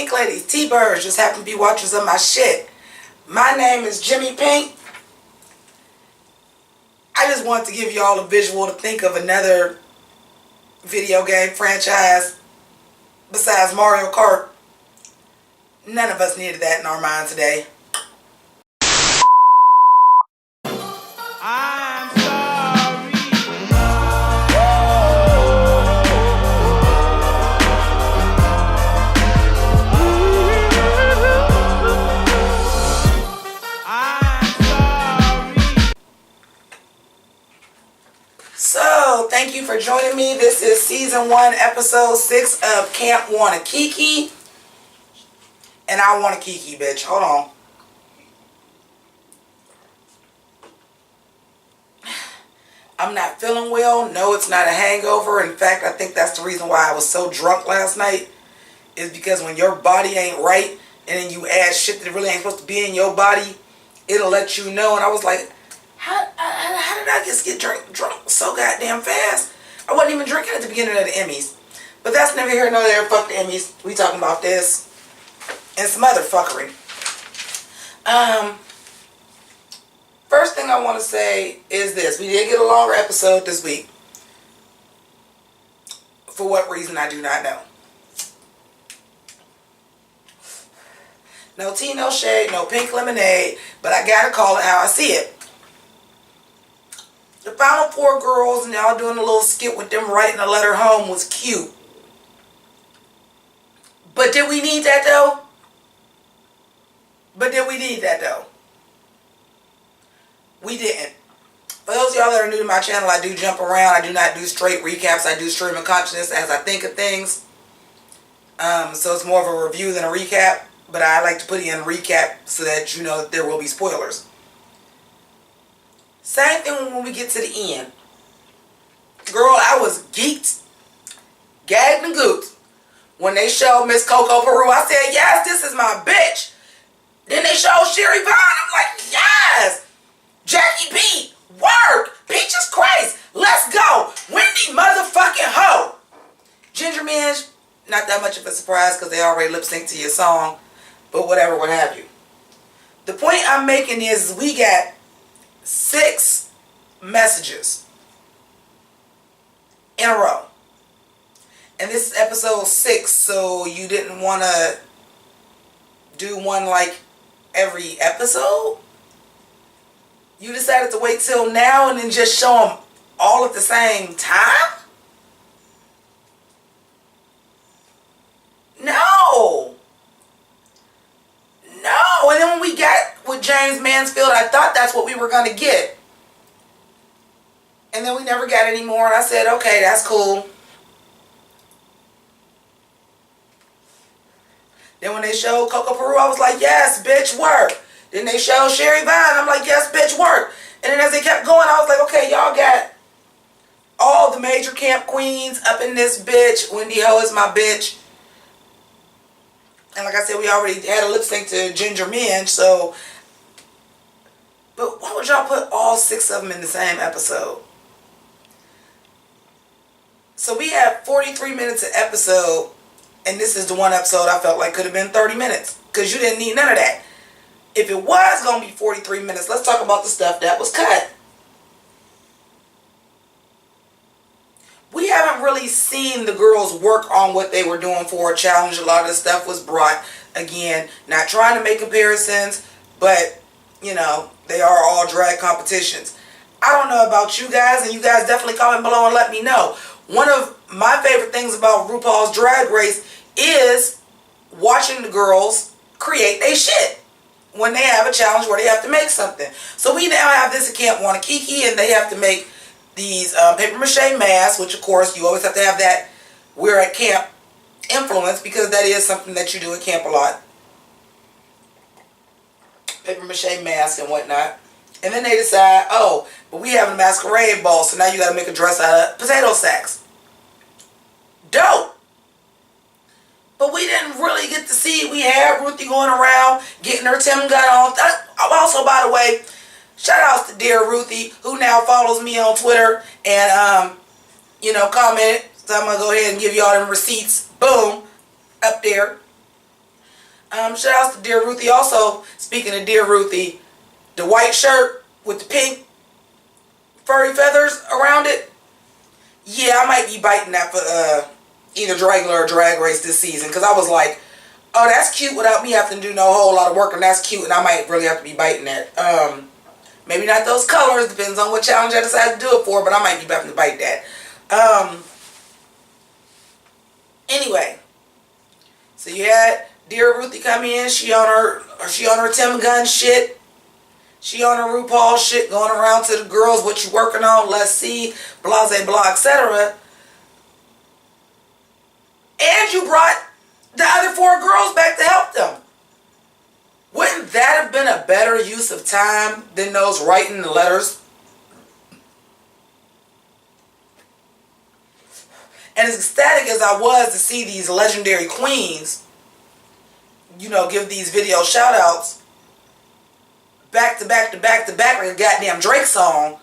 Pink ladies, T-birds, just happen to be watchers of my shit. My name is JImmiPynk. I just wanted to give y'all a visual to think of another video game franchise besides Mario Kart. None of us needed that in our mind today. I'm sorry. So, thank you for joining me. This is Season 1, Episode 6 of Camp Wannakiki. And I Wannakiki, bitch. Hold on. I'm not feeling well. No, it's not a hangover. In fact, I think that's the reason why I was so drunk last night. Is because when your body ain't right, and then you add shit that really ain't supposed to be in your body, it'll let you know. And I was like, how did I just get drunk so goddamn fast? I wasn't even drinking at the beginning of the Emmys. But that's never here nor there. Fuck the Emmys. We talking about this and some other fuckery. First thing I want to say is this. We did get a longer episode this week. For what reason, I do not know. No tea, no shade, no pink lemonade, but I gotta call it how I see it. The final 4 girls and y'all doing a little skit with them writing a letter home was cute. But did we need that though? We didn't. For those of y'all that are new to my channel, I do jump around. I do not do straight recaps. I do stream of consciousness as I think of things. So it's more of a review than a recap. But I like to put in a recap so that you know that there will be spoilers. Same thing when we get to the end. Girl, I was geeked, gagged and gooped when they showed Miss Coco Peru. I said, yes, this is my bitch. Then they showed Sherry Vaughn. I'm like, yes. Jackie B, work. Peaches Christ, let's go. Wendy motherfucking Ho. Ginger Minge, not that much of a surprise because they already lip synced to your song. But whatever, what have you. The point I'm making is we got 6 messages in a row. And this is episode 6, so you didn't want to do one like every episode? You decided to wait till now and then just show them all at the same time? No. No. And then when we got with James Mansfield, I thought that's what we were going to get. And then we never got any more. And I said, okay, that's cool. Then when they showed Coco Peru, I was like, yes, bitch, work. Then they showed Sherry Vine. I'm like, yes, bitch, work. And then as they kept going, I was like, okay, y'all got all the major camp queens up in this bitch. Wendy Ho is my bitch. And like I said, we already had a lip sync to Ginger Minge, so. But why would y'all put all 6 of them in the same episode? So we have 43 minutes an episode, and this is the one episode I felt like could have been 30 minutes. Because you didn't need none of that. If it was going to be 43 minutes, let's talk about the stuff that was cut. We haven't really seen the girls work on what they were doing for a challenge. A lot of the stuff was brought, again, not trying to make comparisons, but, you know, they are all drag competitions. I don't know about you guys, and you guys definitely comment below and let me know. One of my favorite things about RuPaul's Drag Race is watching the girls create their shit when they have a challenge where they have to make something. So we now have this at Camp Wannakiki, and they have to make these paper mache masks, which of course you always have to have that we're at camp influence, because that is something that you do at camp a lot. Paper mache masks and whatnot. And then they decide, oh, but we have a masquerade ball, so now you got to make a dress out of potato sacks. Dope. But we didn't really get to see. We had Ruthie going around getting her Tim gun on. Also, by the way, shout outs to dear Ruthie, who now follows me on Twitter and, you know, commented. So I'm going to go ahead and give y'all them receipts. Boom. Up there. Shout outs to Dear Ruthie. Also, speaking of Dear Ruthie, the white shirt with the pink furry feathers around it. Yeah, I might be biting that for either Dragula or Drag Race this season. Because I was like, oh, that's cute without me having to do no whole lot of work. And that's cute. And I might really have to be biting that. Maybe not those colors. Depends on what challenge I decide to do it for. But I might be having to bite that. Anyway. So you had Dear Ruthie come in. She on her Tim Gunn shit. She on her RuPaul shit, going around to the girls, what you working on, let's see, blase, blah, etc. And you brought the other 4 girls back to help them. Wouldn't that have been a better use of time than those writing the letters? And as ecstatic as I was to see these legendary queens, you know, give these video shout outs, back to back to back to back like a goddamn Drake song,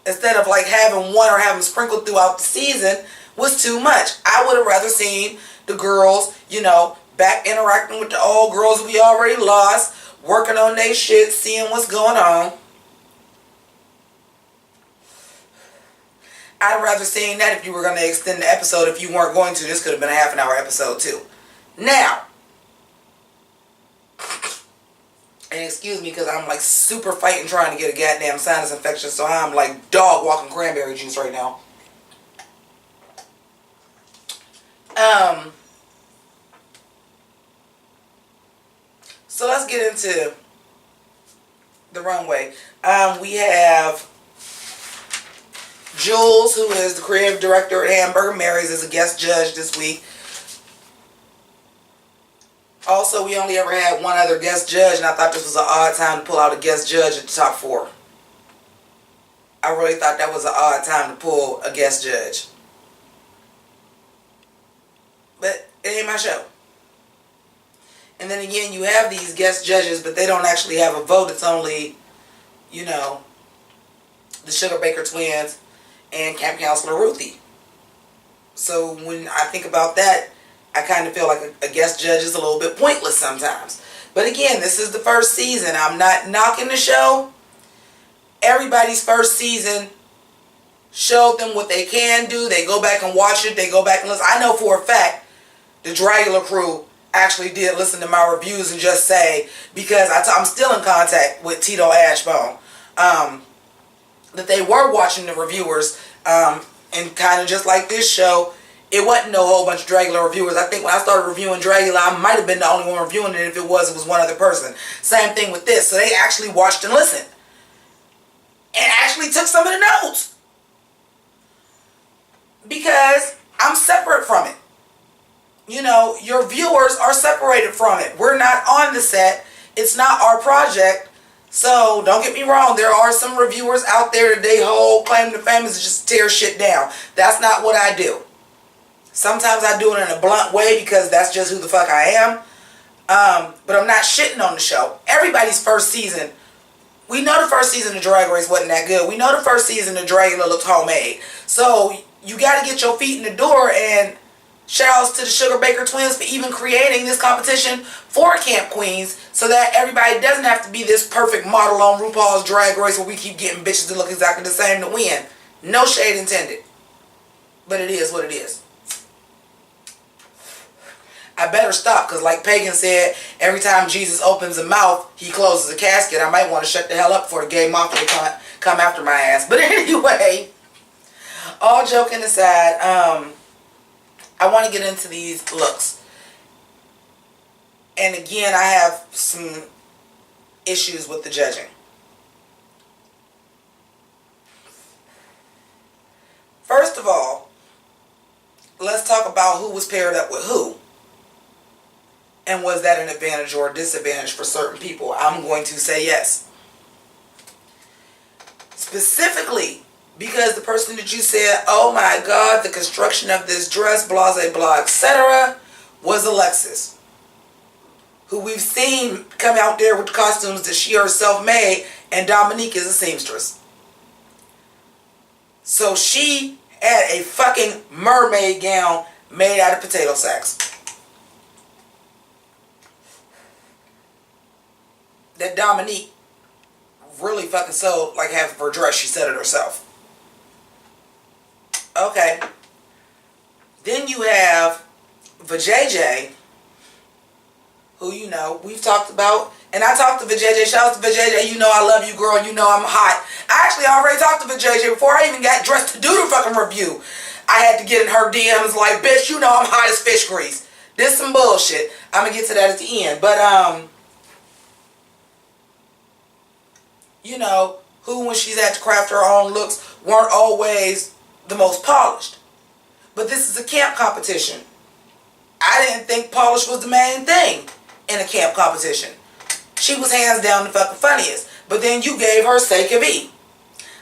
instead of like having one or having sprinkled throughout the season, was too much. I would have rather seen the girls, you know, back interacting with the old girls we already lost, working on their shit, seeing what's going on. I'd rather seen that if you were going to extend the episode. If you weren't going to, this could have been a half-an-hour episode too. Now, and excuse me because I'm like super fighting trying to get a goddamn sinus infection, so I'm like dog walking cranberry juice right now. So let's get into the runway. We have Jules, who is the creative director at Hamburger Mary's, is a guest judge this week. Also, we only ever had one other guest judge, and I thought this was an odd time to pull out a guest judge at the top 4. I really thought that was an odd time to pull a guest judge. But it ain't my show. And then again, you have these guest judges, but they don't actually have a vote. It's only, you know, the Sugar Baker twins and Camp Counselor Ruthie. So when I think about that, I kind of feel like a guest judge is a little bit pointless sometimes. But again, this is the first season. I'm not knocking the show. Everybody's first season showed them what they can do. They go back and watch it. They go back and listen. I know for a fact the Dragula crew actually did listen to my reviews and just say, because I'm still in contact with Tito Ashbone, that they were watching the reviewers, and kind of just like this show, it wasn't no whole bunch of Dragula reviewers. I think when I started reviewing Dragula, I might have been the only one reviewing it. If it was one other person. Same thing with this. So they actually watched and listened. And actually took some of the notes. Because I'm separate from it. You know, your viewers are separated from it. We're not on the set. It's not our project. So, don't get me wrong. There are some reviewers out there that they whole claim to fame is just tear shit down. That's not what I do. Sometimes I do it in a blunt way because that's just who the fuck I am. But I'm not shitting on the show. Everybody's first season, we know the first season of Drag Race wasn't that good. We know the first season of Dragula looked homemade. So you got to get your feet in the door, and shout outs to the Sugar Baker twins for even creating this competition for Camp Queens so that everybody doesn't have to be this perfect model on RuPaul's Drag Race where we keep getting bitches that look exactly the same to win. No shade intended. But it is what it is. I better stop, because like Pagan said, every time Jesus opens a mouth, he closes a casket. I might want to shut the hell up before the gay mafia come after my ass. But anyway, all joking aside, I want to get into these looks. And again, I have some issues with the judging. First of all, let's talk about who was paired up with who. And was that an advantage or a disadvantage for certain people? I'm going to say yes. Specifically, because the person that you said, oh my God, the construction of this dress, blase, blah, etc., was Alexis. Who we've seen come out there with the costumes that she herself made, and Dominique is a seamstress. So she had a fucking mermaid gown made out of potato sacks. that Dominique really fucking sold like half of her dress. She said it herself. Okay. Then you have Vajayjay, who, you know, we've talked about. And I talked to Vajayjay. Shout out to Vajayjay. You know I love you, girl. You know I'm hot. I actually already talked to Vajayjay before I even got dressed to do the fucking review. I had to get in her DMs like, bitch, you know I'm hot as fish grease. This some bullshit. I'm going to get to that at the end. But, you know, who when she's had to craft her own looks weren't always the most polished. But this is a camp competition. I didn't think polish was the main thing in a camp competition. She was hands down the fucking funniest. But then you gave her Seika V.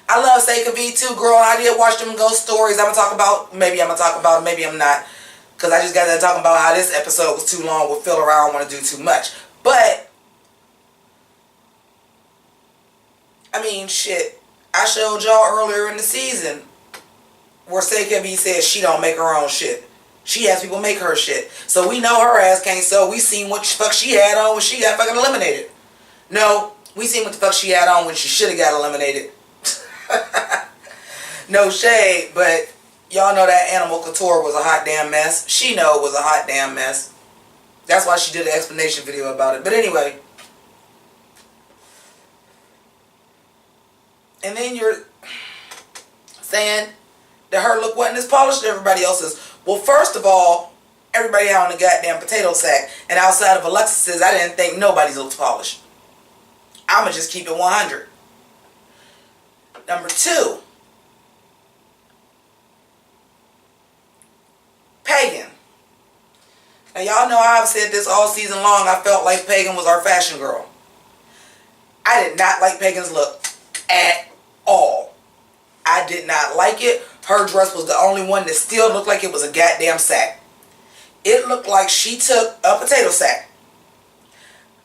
I love Seika V too, girl. I did watch them ghost stories. I'm going to talk about, maybe I'm going to talk about it, maybe I'm not. Because I just got done talking about how this episode was too long with filler. I don't want to do too much. But, I mean, shit. I showed y'all earlier in the season where Seika V says she don't make her own shit. She has people make her shit. So we know her ass can't sew. We seen what the fuck she had on when she got fucking eliminated. No, we seen what the fuck she had on when she should have got eliminated. No shade, but y'all know that Animal Couture was a hot damn mess. She know it was a hot damn mess. That's why she did an explanation video about it. But anyway. And then you're saying that her look wasn't as polished as everybody else's. Well, first of all, everybody out on the goddamn potato sack. And outside of Alexis's, I didn't think nobody's looks polished. I'ma just keep it 100. Number 2. Pagan. Now y'all know I've said this all season long. I felt like Pagan was our fashion girl. I did not like Pagan's look at all. I did not like it. Her dress was the only one that still looked like it was a goddamn sack. It looked like she took a potato sack,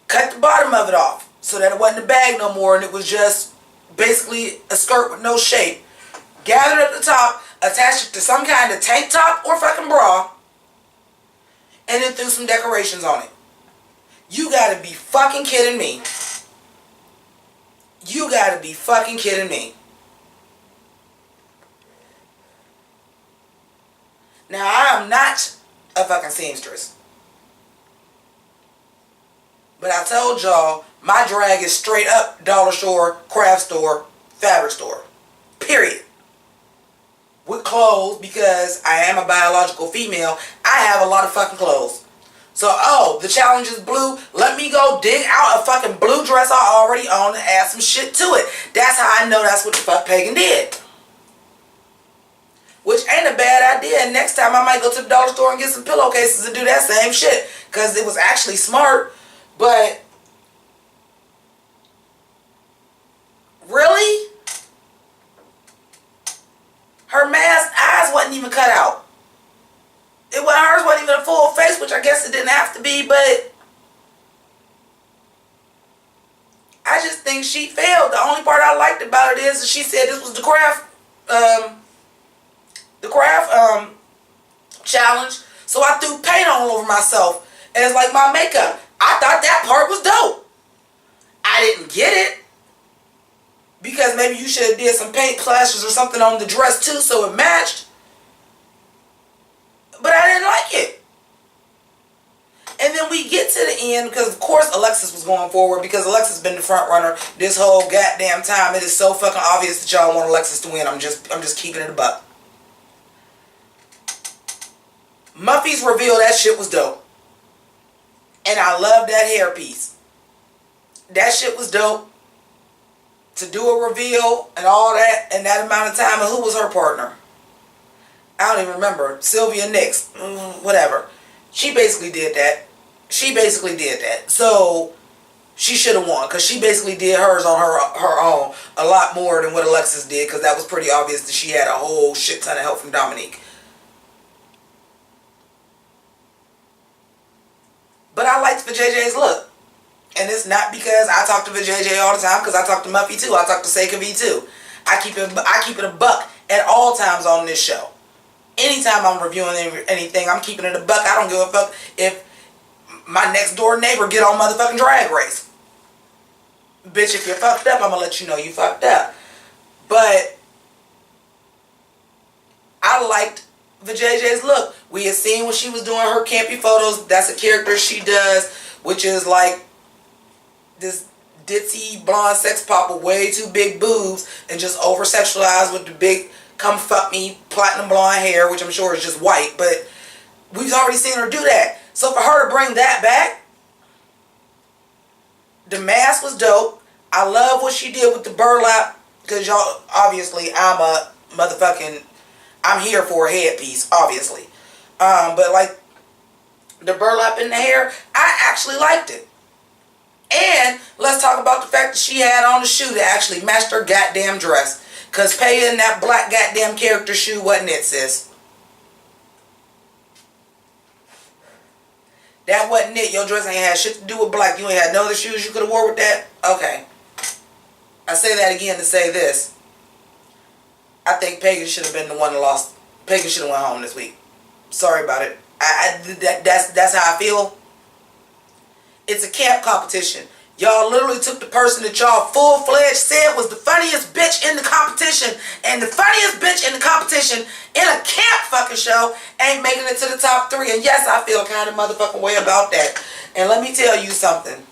cut the bottom of it off so that it wasn't a bag no more and it was just basically a skirt with no shape. Gathered at the top, attached it to some kind of tank top or fucking bra, and then threw some decorations on it. You gotta be fucking kidding me. You gotta be fucking kidding me. Now, I am not a fucking seamstress. But I told y'all, my drag is straight up dollar store, craft store, fabric store. Period. With clothes, because I am a biological female, I have a lot of fucking clothes. So, oh, the challenge is blue. Let me go dig out a fucking blue dress I already own and add some shit to it. That's how I know that's what the fuck Pagan did. Which ain't a bad idea. Next time I might go to the dollar store and get some pillowcases and do that same shit. Because it was actually smart. But, really? Her mask eyes wasn't even cut out. Hers wasn't even a full face, which I guess it didn't have to be, but I just think she failed. The only part I liked about it is that she said this was the craft challenge, so I threw paint all over myself. And it's like my makeup. I thought that part was dope. I didn't get it. Because maybe you should have did some paint splashes or something on the dress too so it matched. But I didn't like it. And then we get to the end because of course Alexis was going forward because Alexis has been the front runner this whole goddamn time. It is so fucking obvious that y'all want Alexis to win. I'm just keeping it a buck. Muffy's reveal, that shit was dope. And I love that hairpiece. That shit was dope. To do a reveal and all that in that amount of time. And who was her partner? I don't even remember. Sylvia Nix. Whatever. She basically did that. So she should have won. Because she basically did hers on her own. A lot more than what Alexis did. Because that was pretty obvious that she had a whole shit ton of help from Dominique. But I liked Vajayjay's look. And it's not because I talk to Vajayjay all the time, because I talk to Muffy too. I talk to Seika V too. I keep it a buck at all times on this show. Anytime I'm reviewing anything, I'm keeping it a buck. I don't give a fuck if my next door neighbor get on motherfucking Drag Race. Bitch, if you're fucked up, I'm gonna let you know you fucked up. But I liked the JJ's look. We had seen when she was doing her campy photos. That's a character she does, which is like this ditzy blonde sex pop with way too big boobs and just over sexualized with the big come fuck me platinum blonde hair, which I'm sure is just white, but we've already seen her do that. So for her to bring that back, the mask was dope. I love what she did with the burlap, because y'all, obviously I'm here for a headpiece, obviously. But like the burlap in the hair, I actually liked it. And let's talk about the fact that she had on the shoe that actually matched her goddamn dress. Because paying that black goddamn character shoe wasn't it, sis. That wasn't it. Your dress ain't had shit to do with black. You ain't had no other shoes you could have wore with that? Okay. I say that again to say this. I think Pagan should have been the one that lost. Pagan should have went home this week. Sorry about it. That's how I feel. It's a camp competition. Y'all literally took the person that y'all full-fledged said was the funniest bitch in the competition, and the funniest bitch in the competition in a camp fucking show ain't making it to the top 3. And yes, I feel kind of motherfucking way about that. And let me tell you something.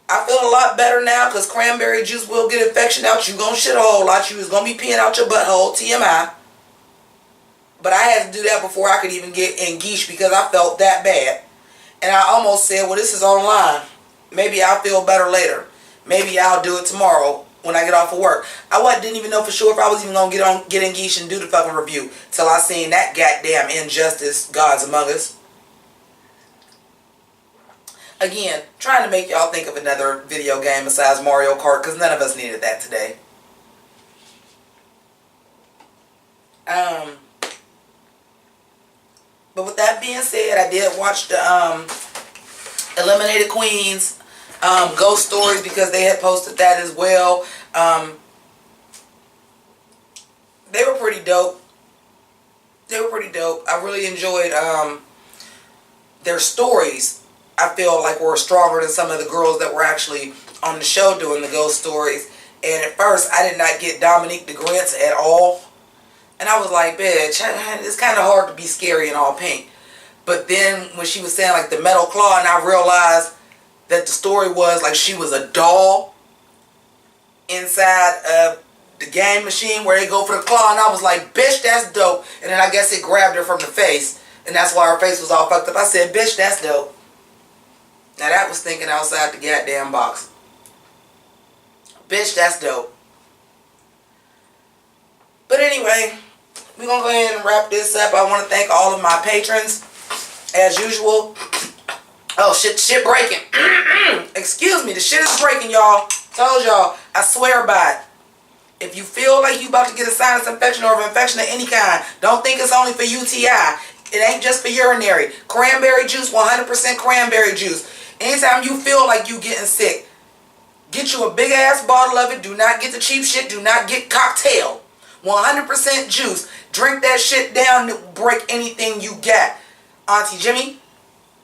I feel a lot better now because cranberry juice will get infection out. You gonna shit a whole lot. You was gonna be peeing out your butthole, TMI. But I had to do that before I could even get engaged because I felt that bad. And I almost said, well, this is online. Maybe I'll feel better later. Maybe I'll do it tomorrow when I get off of work. Didn't even know for sure if I was even going to get engaged and do the fucking review. Till I seen that goddamn Injustice, Gods Among Us. Again, trying to make y'all think of another video game besides Mario Kart, because none of us needed that today. But with that being said, I did watch the Eliminated Queens Ghost Stories because they had posted that as well. They were pretty dope. I really enjoyed their stories. I feel like were stronger than some of the girls that were actually on the show doing the ghost stories. And at first, I did not get Dominique de Grant's at all. And I was like, bitch, it's kind of hard to be scary and all pink. But then when she was saying like the metal claw, and I realized that the story was like she was a doll inside of the game machine where they go for the claw. And I was like, bitch, that's dope. And then I guess it grabbed her from the face. And that's why her face was all fucked up. I said, bitch, that's dope. Now that was thinking outside the goddamn box. Bitch, that's dope. But anyway, we're going to go ahead and wrap this up. I want to thank all of my patrons, as usual. Oh, shit breaking. Excuse me, the shit is breaking, y'all. Told y'all, I swear by it. If you feel like you about to get a sinus infection or an infection of any kind, don't think it's only for UTI. It ain't just for urinary. Cranberry juice, 100% cranberry juice. Anytime you feel like you getting sick, get you a big ass bottle of it. Do not get the cheap shit. Do not get cocktail. 100% juice. Drink that shit down to break anything you got. Auntie Jimmy,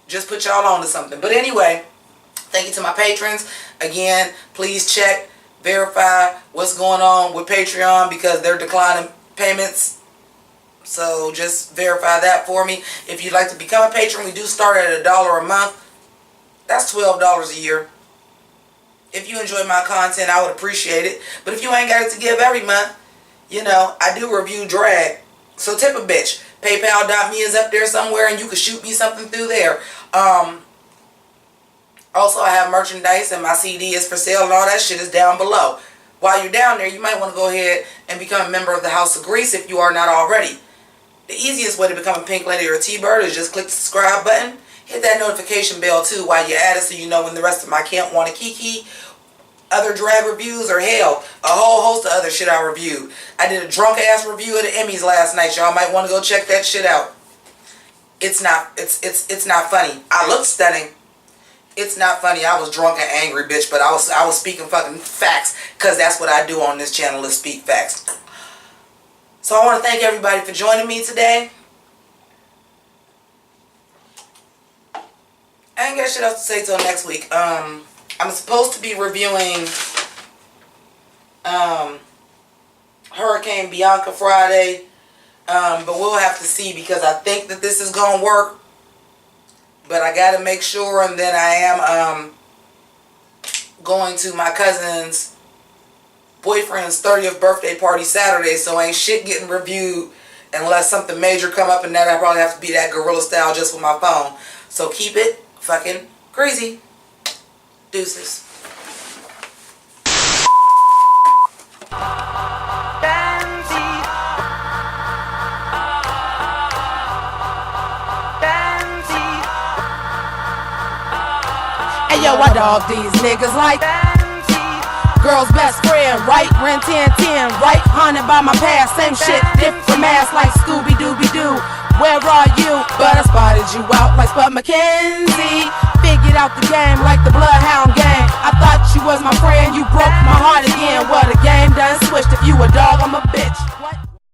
just put y'all on to something. But anyway, thank you to my patrons. Again, please check, verify what's going on with Patreon because they're declining payments. So just verify that for me. If you'd like to become a patron, we do start at $1 a month. That's $12 a year. If you enjoy my content, I would appreciate it. But if you ain't got it to give every month, you know, I do review drag. So tip a bitch. PayPal.me is up there somewhere and you can shoot me something through there. Also, I have merchandise and my CD is for sale and all that shit is down below. While you're down there, you might want to go ahead and become a member of the House of Grease if you are not already. The easiest way to become a Pink Lady or a T-Bird is just click the subscribe button. Hit that notification bell too while you're at it so you know when the rest of my Camp Wannakiki, other drag reviews, or hell, a whole host of other shit I reviewed. I did a drunk ass review of the Emmys last night. Y'all might want to go check that shit out. It's not funny. I look stunning. It's not funny. I was drunk and angry, bitch, but I was speaking fucking facts because that's what I do on this channel is speak facts. So I want to thank everybody for joining me today. I ain't got shit else to say till next week. I'm supposed to be reviewing Hurricane Bianca Friday, but we'll have to see because I think that this is going to work. But I got to make sure, and then I am going to my cousin's boyfriend's 30th birthday party Saturday, so ain't shit getting reviewed unless something major come up, and that I probably have to be that guerrilla style just with my phone. So keep it fucking crazy. Deuces. Hey yo, I dog these niggas like girl's best friend, right? Ren 10, right? Haunted by my past, same shit, different mask like Scooby-Dooby-Doo. Where are you? But I spotted you out like Spud McKenzie. Figured out the game like the Bloodhound game. I thought you was my friend, you broke my heart again. Well, the game done switched. If you a dog, I'm a bitch.